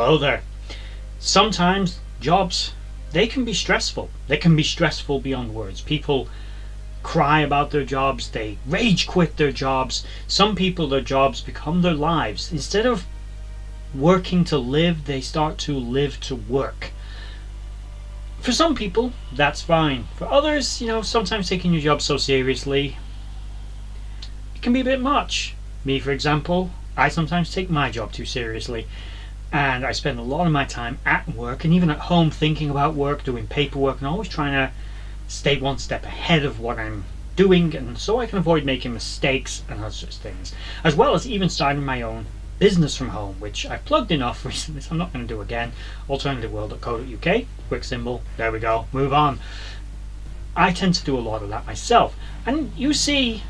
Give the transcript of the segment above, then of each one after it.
Hello there. Sometimes jobs, they can be stressful. They can be stressful beyond words. People cry about their jobs, they rage quit their jobs. Some people, their jobs become their lives. Instead of working to live, they start to live to work. For some people, that's fine. For others, sometimes taking your job so seriously, it can be a bit much. Me, for example, I sometimes take my job too seriously. And I spend a lot of my time at work and even at home thinking about work, doing paperwork, and always trying to stay one step ahead of what I'm doing, and so I can avoid making mistakes and other such things. As well as even starting my own business from home, which I've plugged enough recently, so I'm not going to do again. Alternativeworld.co.uk, quick symbol, there we go, move on. I tend to do a lot of that myself. And you see,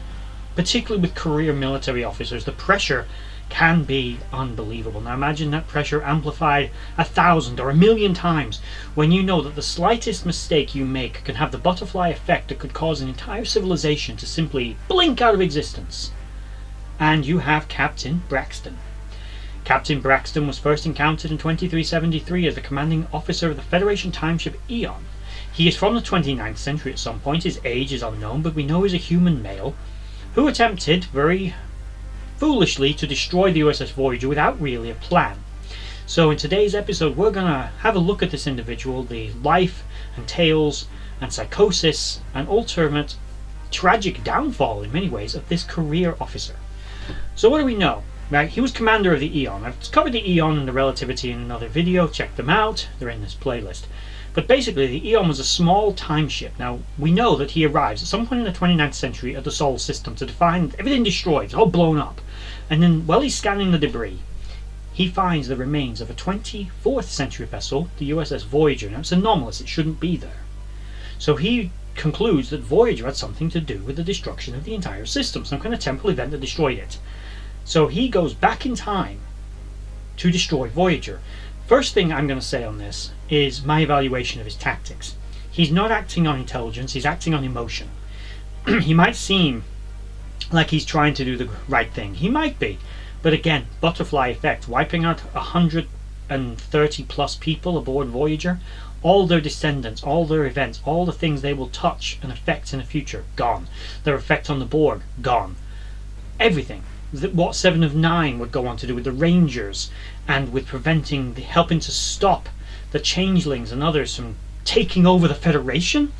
particularly with career military officers, the pressure can be unbelievable. Now imagine that pressure amplified 1,000 or 1,000,000 times when you know that the slightest mistake you make can have the butterfly effect that could cause an entire civilization to simply blink out of existence. And you have Captain Braxton. Captain Braxton was first encountered in 2373 as the commanding officer of the Federation timeship Eon. He is from the 29th century at some point. His age is unknown, but we know he's a human male who attempted very foolishly to destroy the USS Voyager without really a plan. So in today's episode we're going to have a look at this individual, the life and tales and psychosis and ultimate tragic downfall in many ways of this career officer. So what do we know? Right, he was commander of the Eon. I've covered the Eon and the relativity in another video, check them out, they're in this playlist. But basically the Eon was a small time ship. Now we know that he arrives at some point in the 29th century at the Sol system to find everything destroyed, it's all blown up. And then while he's scanning the debris, he finds the remains of a 24th century vessel, the USS Voyager. Now it's anomalous, it shouldn't be there. So he concludes that Voyager had something to do with the destruction of the entire system, some kind of temporal event that destroyed it. So he goes back in time to destroy Voyager. First thing I'm going to say on this is my evaluation of his tactics. He's not acting on intelligence, he's acting on emotion. He might seem like he's trying to do the right thing. He might be. But again, butterfly effect, wiping out 130 plus people aboard Voyager, all their descendants, all their events, all the things they will touch and affect in the future, gone. Their effect on the Borg, gone. Everything. What 7 of 9 would go on to do with the Rangers and with preventing, helping to stop the Changelings and others from taking over the Federation,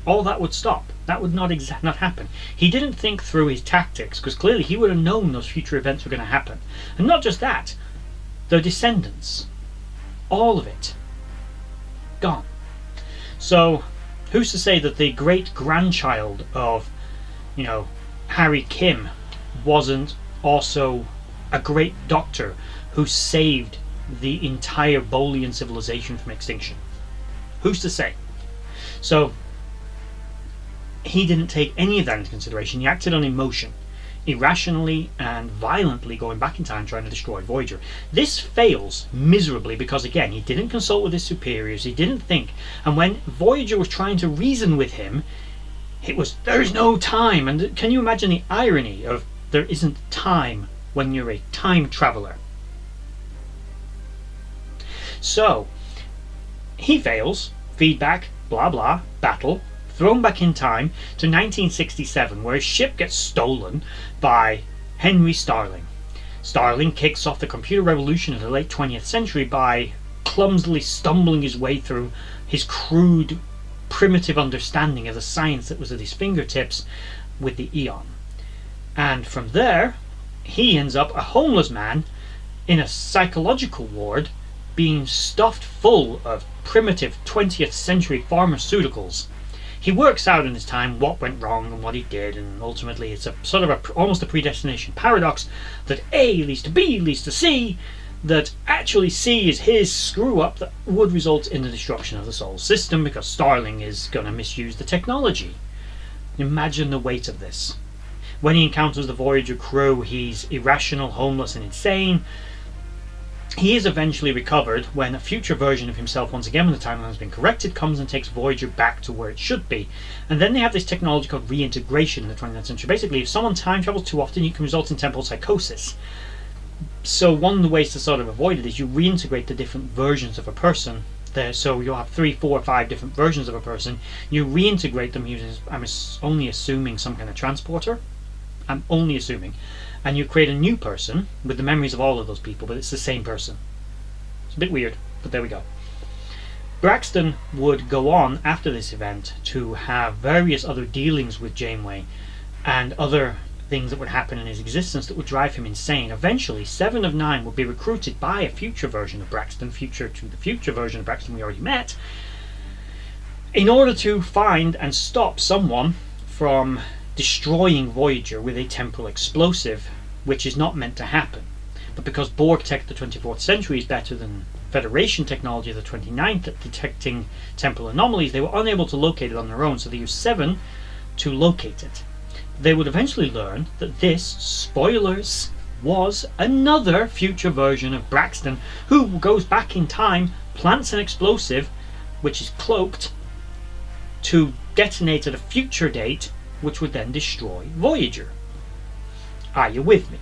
all that would stop. That would not happen. He didn't think through his tactics, because clearly he would have known those future events were going to happen. And not just that, their descendants, all of it, gone. So who's to say that the great grandchild of, Harry Kim wasn't also a great doctor who saved the entire Bolian civilization from extinction? Who's to say? So he didn't take any of that into consideration. He acted on emotion, irrationally and violently going back in time trying to destroy Voyager. This fails miserably because, again, he didn't consult with his superiors, he didn't think, and when Voyager was trying to reason with him, it was, there's no time. And can you imagine the irony of there isn't time when you're a time traveler? So he fails, feedback, blah blah, battle, thrown back in time to 1967, where his ship gets stolen by Henry Starling. Starling kicks off the computer revolution of the late 20th century by clumsily stumbling his way through his crude, primitive understanding of the science that was at his fingertips with the Eon. And from there, he ends up a homeless man in a psychological ward being stuffed full of primitive 20th century pharmaceuticals. He works out in his time what went wrong and what he did, and ultimately it's a sort of almost a predestination paradox that A leads to B leads to C, that actually C is his screw up that would result in the destruction of the Sol system because Starling is going to misuse the technology. Imagine the weight of this. When he encounters the Voyager crew, he's irrational, homeless and insane. He is eventually recovered when a future version of himself, once again when the timeline has been corrected, comes and takes Voyager back to where it should be. And then they have this technology called reintegration in the 29th century. Basically, if someone time travels too often, it can result in temporal psychosis. So one of the ways to sort of avoid it is you reintegrate the different versions of a person. So you'll have 3, 4, 5 different versions of a person. You reintegrate them using, I'm only assuming, some kind of transporter. I'm only assuming. And you create a new person with the memories of all of those people, but it's the same person. It's a bit weird, but there we go. Braxton would go on after this event to have various other dealings with Janeway and other things that would happen in his existence that would drive him insane. Eventually, 7 of 9 would be recruited by a future version of Braxton, future to the future version of Braxton we already met, in order to find and stop someone from destroying Voyager with a temporal explosive, which is not meant to happen. But because Borg tech of the 24th century is better than Federation technology of the 29th at detecting temporal anomalies, they were unable to locate it on their own, so they used 7 to locate it. They would eventually learn that this, spoilers, was another future version of Braxton, who goes back in time, plants an explosive, which is cloaked, to detonate at a future date, which would then destroy Voyager. Are you with me?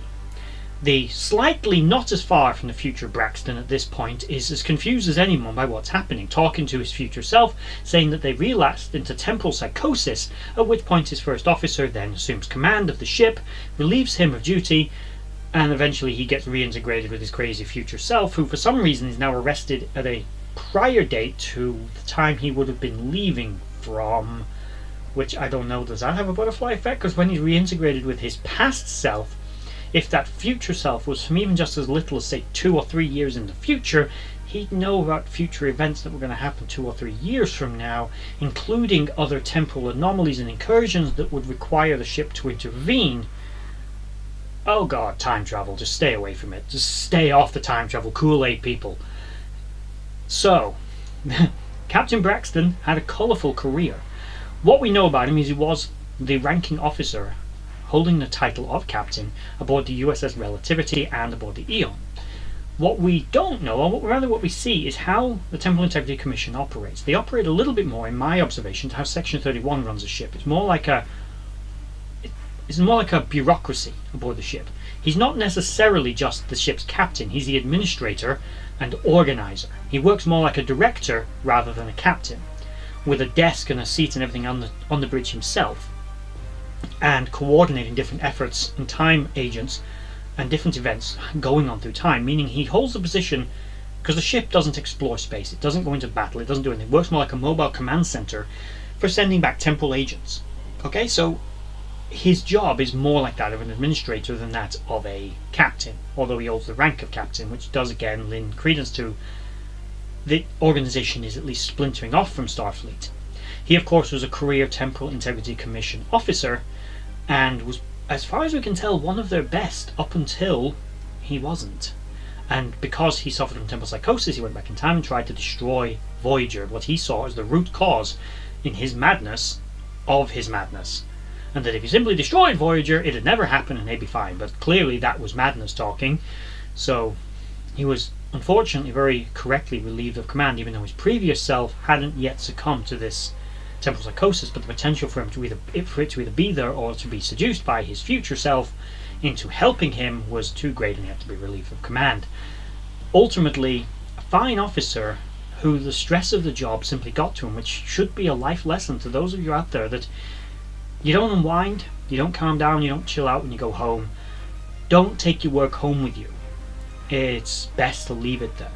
The slightly not as far from the future Braxton at this point is as confused as anyone by what's happening, talking to his future self, saying that they relapsed into temporal psychosis, at which point his first officer then assumes command of the ship, relieves him of duty, and eventually he gets reintegrated with his crazy future self, who for some reason is now arrested at a prior date to the time he would have been leaving from, which I don't know, does that have a butterfly effect? Because when he's reintegrated with his past self, if that future self was from even just as little as, say, 2 or 3 years in the future, he'd know about future events that were going to happen 2 or 3 years from now, including other temporal anomalies and incursions that would require the ship to intervene. Oh god, time travel, just stay away from it. Just stay off the time travel, Kool-Aid people. So, Captain Braxton had a colourful career. What we know about him is he was the ranking officer holding the title of captain aboard the USS Relativity and aboard the Eon. What we don't know, or rather what we see, is how the Temporal Integrity Commission operates. They operate a little bit more, in my observation, to how Section 31 runs a ship. It's more like a bureaucracy aboard the ship. He's not necessarily just the ship's captain, he's the administrator and organizer. He works more like a director rather than a captain, with a desk and a seat and everything on the bridge himself, and coordinating different efforts and time agents and different events going on through time, meaning he holds the position, because the ship doesn't explore space, it doesn't go into battle, it doesn't do anything. It works more like a mobile command center for sending back temporal agents. Okay, so his job is more like that of an administrator than that of a captain, although he holds the rank of captain, which does again lend credence to the organization is at least splintering off from Starfleet. He, of course, was a career Temporal Integrity Commission officer and was, as far as we can tell, one of their best up until he wasn't. And because he suffered from temporal psychosis, he went back in time and tried to destroy Voyager, what he saw as the root cause in his madness of his madness. And that if he simply destroyed Voyager, it'd never happen and they'd be fine. But clearly that was madness talking. So he was unfortunately very correctly relieved of command, even though his previous self hadn't yet succumbed to this temporal psychosis, but the potential for it to either be there or to be seduced by his future self into helping him was too great, and he had to be relieved of command. Ultimately, a fine officer who the stress of the job simply got to him, which should be a life lesson to those of you out there, that you don't unwind, you don't calm down, you don't chill out when you go home. Don't take your work home with you. It's best to leave it there.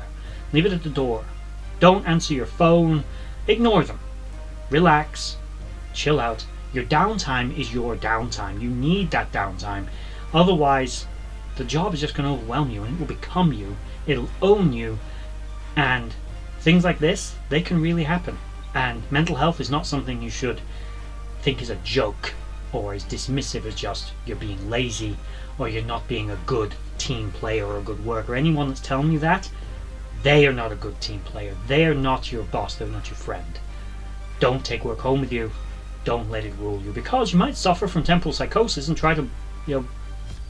Leave it at the door. Don't answer your phone. Ignore them. Relax, chill out. Your downtime is your downtime. You need that downtime. Otherwise, the job is just going to overwhelm you and it will become you. It'll own you. And things like this, they can really happen. And mental health is not something you should think is a joke or as dismissive as just you're being lazy or you're not being a good team player or a good worker. Anyone that's telling you that, they are not a good team player. They are not your boss. They're not your friend. Don't take work home with you. Don't let it rule you, because you might suffer from temporal psychosis and try to,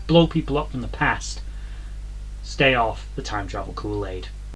blow people up from the past. Stay off the time travel Kool-Aid.